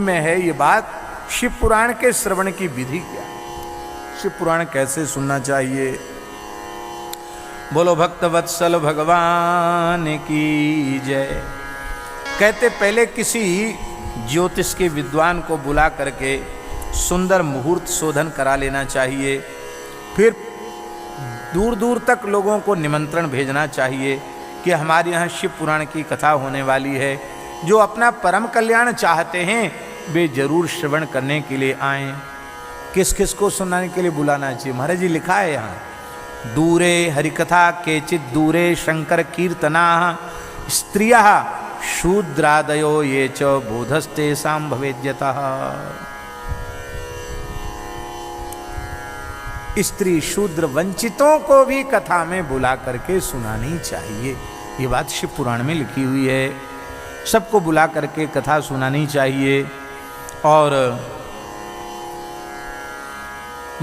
में है ये बात, शिव पुराण के श्रवण की विधि क्या है, शिव पुराण कैसे सुनना चाहिए। बोलो भक्त वत्सल भगवान की जय। कहते पहले किसी ज्योतिष के विद्वान को बुला करके सुंदर मुहूर्त शोधन करा लेना चाहिए, फिर दूर दूर तक लोगों को निमंत्रण भेजना चाहिए कि हमारे यहाँ शिव पुराण की कथा होने वाली है। जो अपना परम कल्याण चाहते हैं वे जरूर श्रवण करने के लिए आएं। किस किस को सुनाने के लिए बुलाना चाहिए, महाराज जी लिखा है यहाँ, दूरे हरिकथा केचित दूरे शंकर कीर्तना स्त्रिया शूद्रादयो ये च बोधस्ते साम भवेद्यतः। स्त्री शूद्र वंचितों को भी कथा में बुला करके सुनानी चाहिए। ये बात शिव पुराण में लिखी हुई है, सबको बुला करके कथा सुनानी चाहिए। और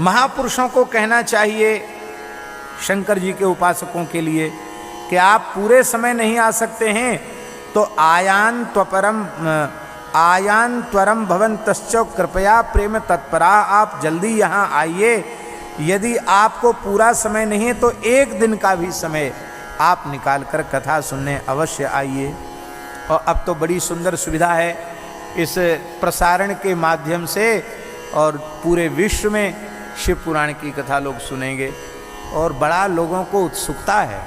महापुरुषों को कहना चाहिए, शंकर जी के उपासकों के लिए, कि आप पूरे समय नहीं आ सकते हैं तो आयान त्वरम भवन्तश्च कृपया प्रेम तत्परा, आप जल्दी यहाँ आइए। यदि आपको पूरा समय नहीं है तो एक दिन का भी समय आप निकाल कर कथा सुनने अवश्य आइए। और अब तो बड़ी सुंदर सुविधा है इस प्रसारण के माध्यम से, और पूरे विश्व में शिव पुराण की कथा लोग सुनेंगे और बड़ा लोगों को उत्सुकता है।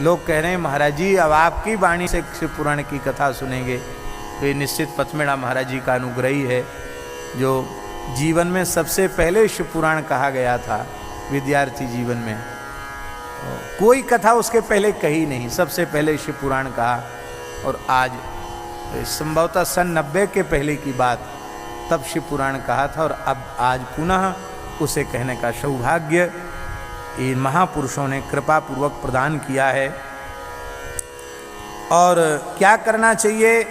लोग कह रहे हैं महाराज जी अब आपकी वाणी से शिव पुराण की कथा सुनेंगे। तो ये निश्चित पथमेड़ा महाराज जी का अनुग्रह ही है, जो जीवन में सबसे पहले शिव पुराण कहा गया था विद्यार्थी जीवन में। कोई कथा उसके पहले कही नहीं, सबसे पहले शिव पुराण कहा। और आज संभवतः सन 90 के पहले की बात, तब शिव पुराण कहा था, और अब आज पुनः उसे कहने का सौभाग्य इन महापुरुषों ने कृपा पूर्वक प्रदान किया है। और क्या करना चाहिए,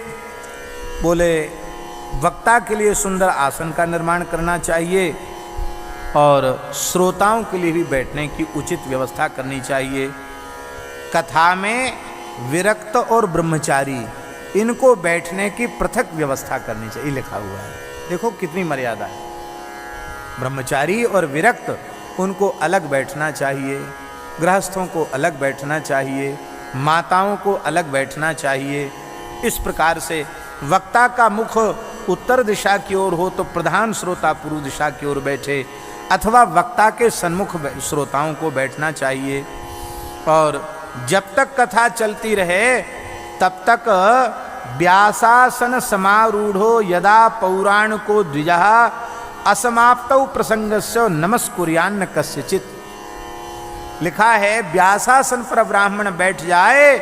बोले वक्ता के लिए सुंदर आसन का निर्माण करना चाहिए और श्रोताओं के लिए भी बैठने की उचित व्यवस्था करनी चाहिए। कथा में विरक्त और ब्रह्मचारी, इनको बैठने की पृथक व्यवस्था करनी चाहिए, लिखा हुआ है। देखो कितनी मर्यादा है। ब्रह्मचारी और विरक्त उनको अलग बैठना चाहिए, गृहस्थों को अलग बैठना चाहिए, माताओं को अलग बैठना चाहिए। इस प्रकार से वक्ता का मुख उत्तर दिशा की ओर हो तो प्रधान श्रोता पूर्व दिशा की ओर बैठे, अथवा वक्ता के सन्मुख श्रोताओं को बैठना चाहिए। और जब तक कथा चलती रहे तब तक व्यासासन समारूढ़ो यदा पौराणिको द्विजः असमाप्तौ प्रसंगस्य नमस्कुर्यान्न कस्यचित्। लिखा है व्यासासन पर ब्राह्मण बैठ जाए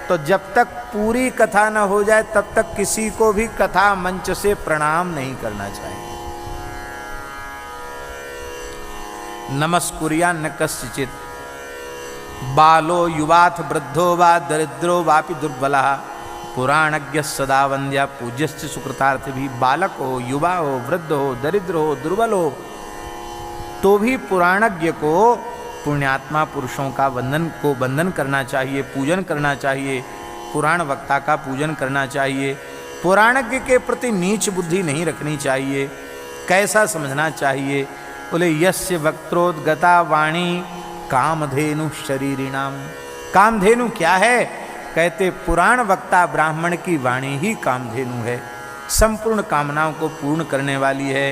तो जब तक पूरी कथा न हो जाए तब तक किसी को भी कथा मंच से प्रणाम नहीं करना चाहिए। नमस्कुर्यान्न कस्यचित्। बालो युवाथ वृद्धो वा दरिद्रो वापि दुर्बलः पुराणज्ञ सदा वंद्या पूज्यश्च सुकृतार्थ। भी बालक हो, युवा हो, वृद्ध हो, दरिद्र हो, दुर्बल हो, तो भी पुराणज्ञ को, पुण्यात्मा पुरुषों का वंदन करना चाहिए, पूजन करना चाहिए। पुराण वक्ता का पूजन करना चाहिए। पुराणज्ञ के प्रति नीच बुद्धि नहीं रखनी चाहिए। कैसा समझना चाहिए, बोले यस्य वक्त्रोद्गता वाणी कामधेनु शरीरिणाम। कामधेनु क्या है, कहते पुराण वक्ता ब्राह्मण की वाणी ही कामधेनु है, संपूर्ण कामनाओं को पूर्ण करने वाली है।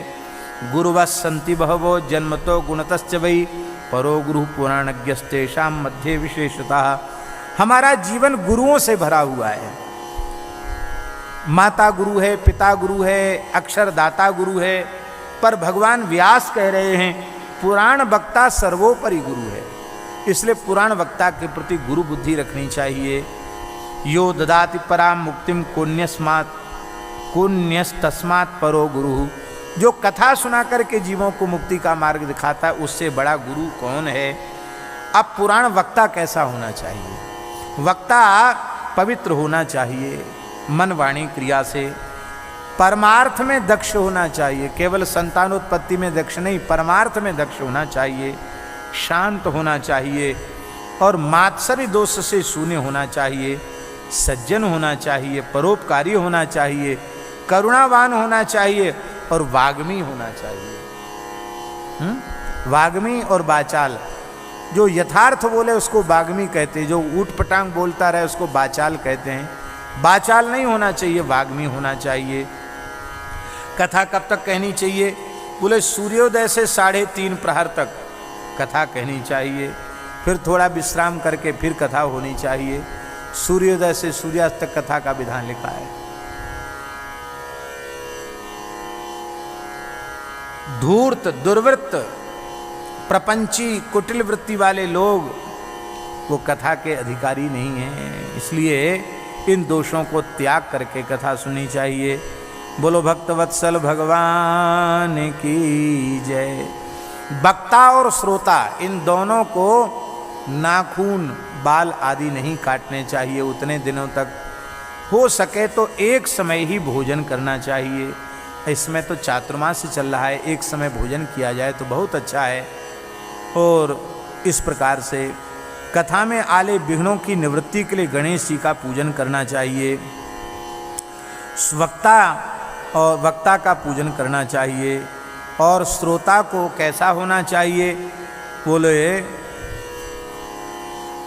गुरुवस्सन्ति बहवो जन्मतो गुणतश्च वै परो गुरु पुराणज्ञस्तेषां मध्ये विशेषतः। हमारा जीवन गुरुओं से भरा हुआ है। माता गुरु है, पिता गुरु है, अक्षरदाता गुरु है, पर भगवान व्यास कह रहे हैं पुराण वक्ता सर्वोपरि गुरु है। इसलिए पुराण वक्ता के प्रति गुरु बुद्धि रखनी चाहिए। यो ददाति पराम मुक्तिम कुन्यस्तस्मात् परो गुरु। जो कथा सुना करके जीवों को मुक्ति का मार्ग दिखाता है, उससे बड़ा गुरु कौन है। अब पुराण वक्ता कैसा होना चाहिए, वक्ता पवित्र होना चाहिए, मन वाणी क्रिया से परमार्थ में दक्ष होना चाहिए। केवल संतानोत्पत्ति में दक्ष नहीं, परमार्थ में दक्ष होना चाहिए, शांत होना चाहिए और मात्सर्य दोष से शून्य होना चाहिए, सज्जन होना चाहिए, परोपकारी होना चाहिए, करुणावान होना चाहिए और वाग्मी होना चाहिए। वाग्मी और वाचाल, जो यथार्थ बोले उसको वाग्मी कहते हैं, जो ऊट पटांग बोलता रहे उसको वाचाल कहते हैं। वाचाल नहीं होना चाहिए, वाग्मी होना चाहिए। कथा कब तक कहनी चाहिए? बोले सूर्योदय से 3:30 प्रहर तक कथा कहनी चाहिए, फिर थोड़ा विश्राम करके फिर कथा होनी चाहिए। सूर्योदय से सूर्यास्त तक कथा का विधान लिखा है। धूर्त, दुर्वृत्त, प्रपंची, कुटिल वृत्ति वाले लोग वो कथा के अधिकारी नहीं हैं। इसलिए इन दोषों को त्याग करके कथा सुननी चाहिए। बोलो भक्तवत्सल भगवान की जय। वक्ता और श्रोता इन दोनों को नाखून, बाल आदि नहीं काटने चाहिए उतने दिनों तक। हो सके तो एक समय ही भोजन करना चाहिए। इसमें तो चातुर्मास चल रहा है, एक समय भोजन किया जाए तो बहुत अच्छा है। और इस प्रकार से कथा में आले विघ्नों की निवृत्ति के लिए गणेश जी का पूजन करना चाहिए। वक्ता का पूजन करना चाहिए। और श्रोता को कैसा होना चाहिए? बोले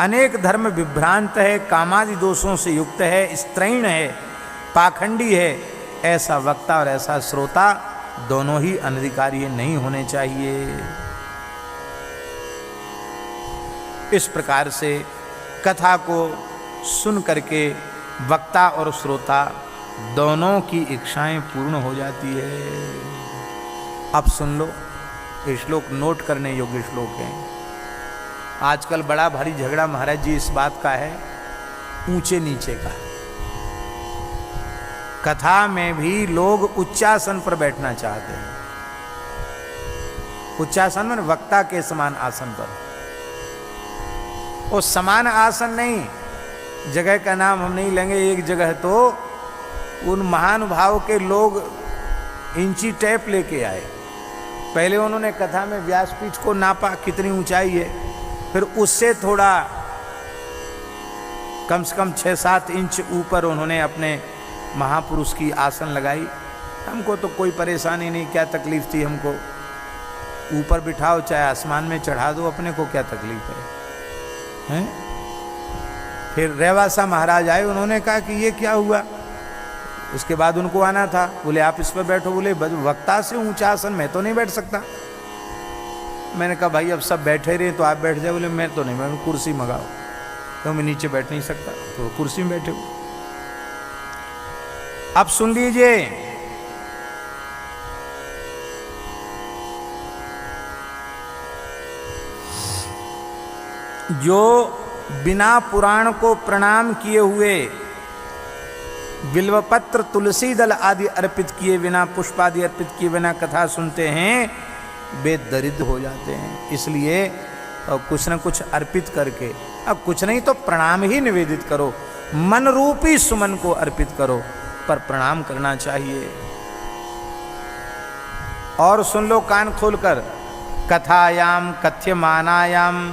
अनेक धर्म विभ्रांत है, कामादि दोषों से युक्त है, स्त्रैण है, पाखंडी है, ऐसा वक्ता और ऐसा श्रोता दोनों ही अनधिकारी नहीं होने चाहिए। इस प्रकार से कथा को सुन करके वक्ता और श्रोता दोनों की इच्छाएं पूर्ण हो जाती है। अब सुन लो, ये श्लोक नोट करने योग्य श्लोक है। आजकल बड़ा भारी झगड़ा महाराज जी इस बात का है, ऊंचे नीचे का। कथा में भी लोग उच्चासन पर बैठना चाहते हैं। उच्चासन में वक्ता के समान आसन पर। वो समान आसन नहीं, जगह का नाम हम नहीं लेंगे। एक जगह तो उन महानुभाव के लोग इंची टेप लेके आए। पहले उन्होंने कथा में व्यासपीठ को नापा कितनी ऊंचाई है, फिर उससे थोड़ा कम से कम 6-7 इंच ऊपर उन्होंने अपने महापुरुष की आसन लगाई। हमको तो कोई परेशानी नहीं, क्या तकलीफ थी हमको। ऊपर बिठाओ चाहे आसमान में चढ़ा दो, अपने को क्या तकलीफ है? फिर रेवासा महाराज आए, उन्होंने कहा कि ये क्या हुआ। उसके बाद उनको आना था, बोले आप इस पर बैठो। बोले वक्ता से ऊंचा आसन मैं तो नहीं बैठ सकता। मैंने कहा भाई अब सब बैठे रहे तो आप बैठ जाए। बोले मैं तो नहीं, मैं कुर्सी मंगाओ। तो मैं नीचे बैठ नहीं सकता, तो कुर्सी में बैठे हो। अब सुन लीजिए, जो बिना पुराण को प्रणाम किए हुए, बिल्वपत्र तुलसी दल आदि अर्पित किए बिना, पुष्प आदि अर्पित किए बिना कथा सुनते हैं, वे दरिद्र हो जाते हैं। इसलिए कुछ न कुछ अर्पित करके, अब कुछ नहीं तो प्रणाम ही निवेदित करो, मन रूपी सुमन को अर्पित करो, पर प्रणाम करना चाहिए। और सुन लो कान खोलकर, कथायाम कथ्यमानायाम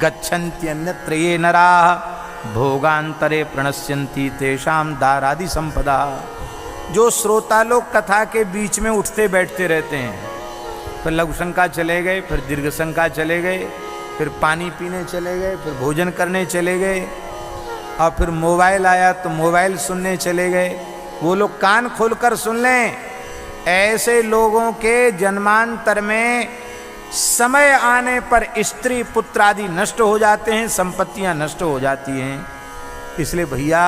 गच्छन्त्यन्यत्र ये नराः भोगांतरे प्रणश्यन्ति तेषाम दारादि संपदा। जो श्रोता लोग कथा के बीच में उठते बैठते रहते हैं, फिर लघु शंका चले गए, फिर दीर्घ शंका चले गए, फिर पानी पीने चले गए, फिर भोजन करने चले गए, और फिर मोबाइल आया तो मोबाइल सुनने चले गए। वो लोग कान खोलकर सुन लें, ऐसे लोगों के जन्मांतर में समय आने पर स्त्री पुत्र आदि नष्ट हो जाते हैं, संपत्तियां नष्ट हो जाती हैं। इसलिए भैया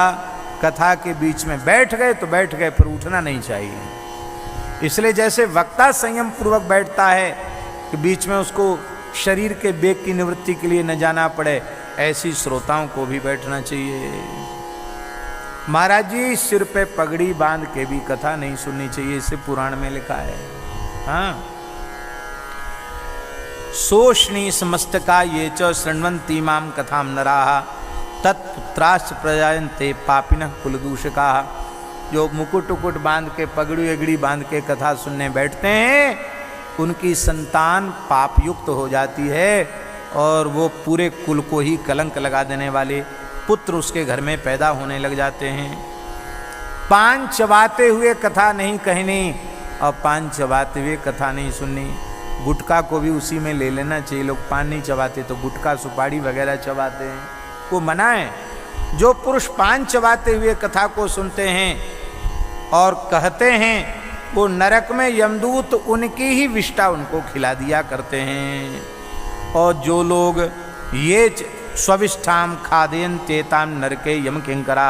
कथा के बीच में बैठ गए तो बैठ गए, फिर उठना नहीं चाहिए। इसलिए जैसे वक्ता संयम पूर्वक बैठता है कि बीच में उसको शरीर के वेग की निवृत्ति के लिए न जाना पड़े, ऐसी श्रोताओं को भी बैठना चाहिए। महाराज जी सिर पे पगड़ी बांध के भी कथा नहीं सुननी चाहिए, इसे पुराण में लिखा है। हाँ, सोष्णी समस्तका ये च शृण्वन्ति माम कथाम नराः तत्पुत्राश्च प्रजायन्ते पापिनः कुलदूषकाः। जो मुकुट उकुट बांध के, पगड़ी एगड़ी बांध के कथा सुनने बैठते हैं, उनकी संतान पाप युक्त हो जाती है और वो पूरे कुल को ही कलंक लगा देने वाले पुत्र उसके घर में पैदा होने लग जाते हैं। पान चबाते हुए कथा नहीं कहनी और पान चबाते हुए कथा नहीं सुननी। गुटखा को भी उसी में ले लेना चाहिए। लोग पान नहीं चबाते तो गुटखा सुपारी वगैरह चबाते हैं, वो मना है। जो पुरुष पान चबाते हुए कथा को सुनते हैं और कहते हैं, वो नरक में यमदूत उनकी ही विष्ठा उनको खिला दिया करते हैं। और जो लोग ये स्विष्ठाम खादयन तेताम नरके यम किंकरा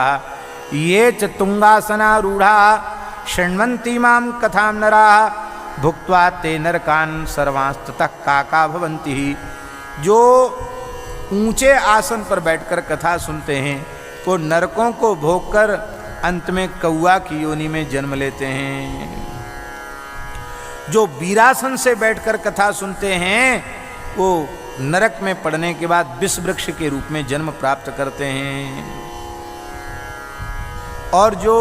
ये च तुंगासना रूढ़ा शृण्वन्ति माम कथाम नरा भुक्त्वा ते नरकान सर्वांस्ततः काका भवन्ति। जो ऊंचे आसन पर बैठकर कथा सुनते हैं वो नरकों को भोगकर अंत में कौआ की योनि में जन्म लेते हैं। जो वीरासन से बैठकर कथा सुनते हैं वो नरक में पड़ने के बाद विष वृक्ष के रूप में जन्म प्राप्त करते हैं। और जो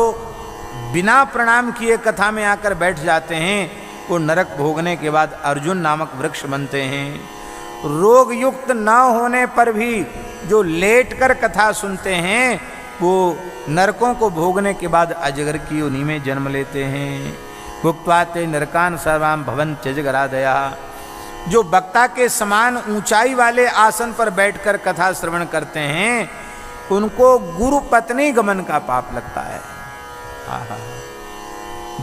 बिना प्रणाम किए कथा में आकर बैठ जाते हैं वो नरक भोगने के बाद अर्जुन नामक वृक्ष बनते हैं। रोग युक्त न होने पर भी जो लेटकर कथा सुनते हैं वो नरकों को भोगने के बाद अजगर की योनि में जन्म लेते हैं। भुक्त्वा ते नरकान सर्वाम भवन्ति अजगरादया। जो वक्ता के समान ऊंचाई वाले आसन पर बैठकर कथा श्रवण करते हैं उनको गुरु पत्नी गमन का पाप लगता है।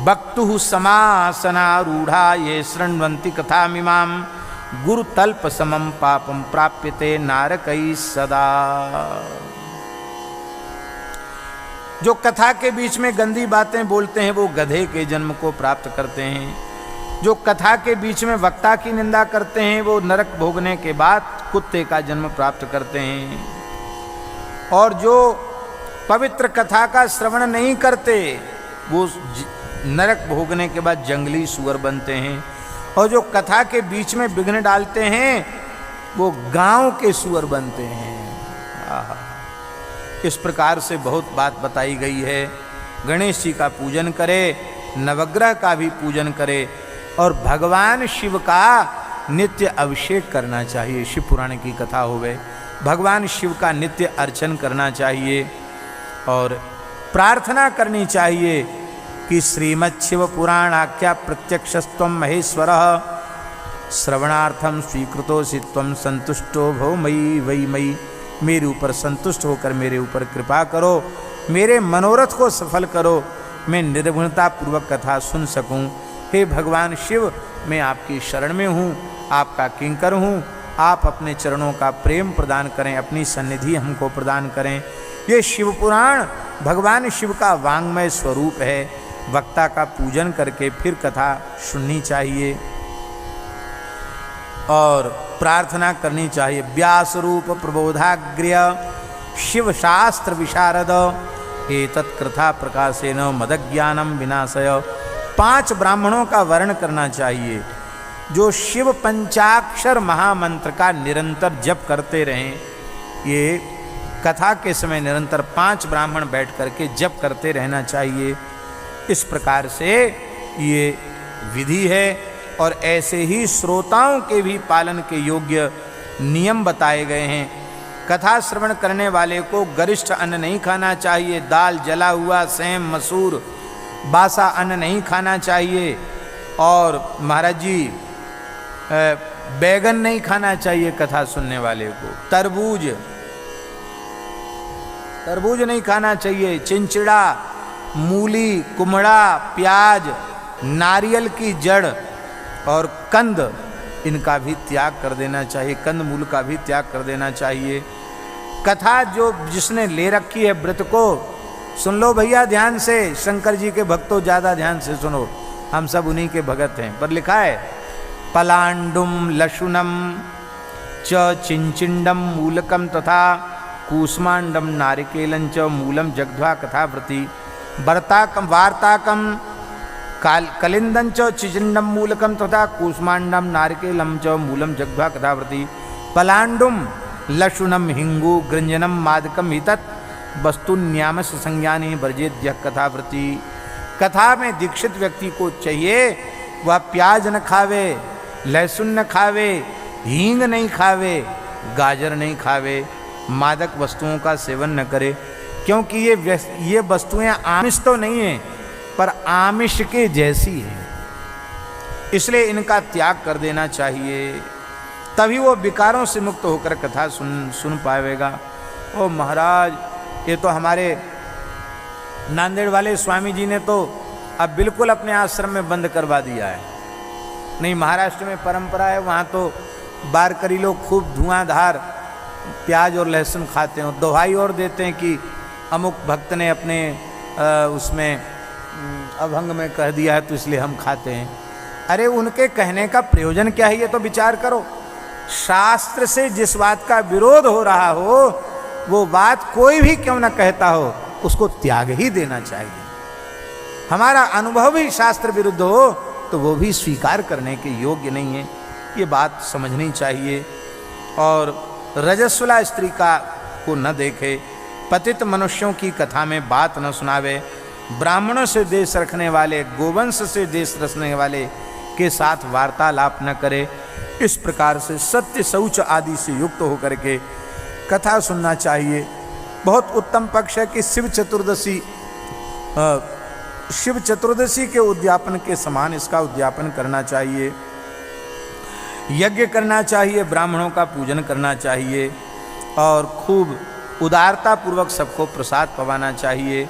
वक्तु समासना रूढ़ा ये शृण्वन्ति कथामिमाम गुरु तल्प समम पापम प्राप्यते नारकई सदा। जो कथा के बीच में गंदी बातें बोलते हैं वो गधे के जन्म को प्राप्त करते हैं। जो कथा के बीच में वक्ता की निंदा करते हैं वो नरक भोगने के बाद कुत्ते का जन्म प्राप्त करते हैं। और जो पवित्र कथा का श्रवण नहीं करते वो नरक भोगने के बाद जंगली सुअर बनते हैं। और जो कथा के बीच में विघ्न डालते हैं वो गांव के सुअर बनते हैं। इस प्रकार से बहुत बात बताई गई है। गणेश जी का पूजन करे, नवग्रह का भी पूजन करे और भगवान शिव का नित्य अभिषेक करना चाहिए। शिव पुराण की कथा होवे, भगवान शिव का नित्य अर्चन करना चाहिए और प्रार्थना करनी चाहिए कि श्रीमद् शिव पुराणाख्या प्रत्यक्षस्त्वं महेश्वरः श्रवणार्थम स्वीकृतोऽसि त्वं संतुष्टो भव मयि वै मयि। मेरे ऊपर संतुष्ट होकर मेरे ऊपर कृपा करो, मेरे मनोरथ को सफल करो, मैं निर्भुलता पूर्वक कथा सुन सकूं। हे भगवान शिव, मैं आपकी शरण में हूँ, आपका किंकर हूँ। आप अपने चरणों का प्रेम प्रदान करें, अपनी सन्निधि हमको प्रदान करें। ये शिव पुराण भगवान शिव का वांग्मय स्वरूप है। वक्ता का पूजन करके फिर कथा सुननी चाहिए और प्रार्थना करनी चाहिए। व्यास रूप प्रबोधाग्र्य शिव शास्त्र विशारद एतत् कृथा प्रकाशेन मदज्ञानम विनाशय। 5 ब्राह्मणों का वर्ण करना चाहिए जो शिव पंचाक्षर महामंत्र का निरंतर जप करते रहें। ये कथा के समय निरंतर 5 ब्राह्मण बैठ करके जप करते रहना चाहिए। इस प्रकार से ये विधि है और ऐसे ही श्रोताओं के भी पालन के योग्य नियम बताए गए हैं। कथा श्रवण करने वाले को गरिष्ठ अन्न नहीं खाना चाहिए। दाल, जला हुआ, सेम, मसूर, बासा अन्न नहीं खाना चाहिए। और महाराज जी बैगन नहीं खाना चाहिए कथा सुनने वाले को। तरबूज नहीं खाना चाहिए। चिंचिड़ा, मूली, कुमड़ा, प्याज, नारियल की जड़ और कंद, इनका भी त्याग कर देना चाहिए। कंद मूल का भी त्याग कर देना चाहिए। कथा जो जिसने ले रखी है व्रत को, सुन लो भैया ध्यान से। शंकर जी के भक्तों ज़्यादा ध्यान से सुनो, हम सब उन्हीं के भगत हैं। पर लिखा है पलांडुम लशुनम च चिंचिंडम मूलकम तथा कूष्मांडम नारिकेलं च मूलम जग्ध्वा कथावृति वार्ताकम कलिंदं च चिचिंडम मूलकम तथा कूष्मांडम नारिकेलं च मूलम जग्ध्वा कथावृति पलांडुम लशुनम हिंगु गृंजनम मादकम हितत् वस्तुन्यामस संज्ञाने वर्जेद्य कथावृति। कथा में दीक्षित व्यक्ति को चाहिए वह प्याज न खावे, लहसुन न खावे, हींग नहीं खावे, गाजर नहीं खावे, मादक वस्तुओं का सेवन न करे। क्योंकि ये वस्तुएं आमिष तो नहीं है, पर आमिष के जैसी है, इसलिए इनका त्याग कर देना चाहिए, तभी वो विकारों से मुक्त होकर कथा सुन पाएगा। ओ महाराज, ये तो हमारे नांदेड़ वाले स्वामी जी ने तो अब बिल्कुल अपने आश्रम में बंद करवा दिया है। नहीं, महाराष्ट्र में परंपरा है, वहाँ तो वारकरी लोग खूब धुआंधार प्याज और लहसुन खाते हैं, दोहाई और देते हैं कि अमुक भक्त ने अपने उसमें अभंग में कह दिया है तो इसलिए हम खाते हैं। अरे उनके कहने का प्रयोजन क्या है, ये तो विचार करो। शास्त्र से जिस बात का विरोध हो रहा हो, वो बात कोई भी क्यों ना कहता हो, उसको त्याग ही देना चाहिए। हमारा अनुभव ही शास्त्र विरुद्ध हो तो वो भी स्वीकार करने के योग्य नहीं है, ये बात समझनी चाहिए। और रजस्वला स्त्री का को न देखे, पतित मनुष्यों की कथा में बात न सुनावे, ब्राह्मणों से देश रखने वाले, गोवंश से देश रखने वाले के साथ वार्तालाप न करे। इस प्रकार से सत्य शौच आदि से युक्त होकर के कथा सुनना चाहिए। बहुत उत्तम पक्ष है कि शिव चतुर्दशी के उद्यापन के समान इसका उद्यापन करना चाहिए, यज्ञ करना चाहिए, ब्राह्मणों का पूजन करना चाहिए और खूब उदारता पूर्वक सबको प्रसाद पवाना चाहिए।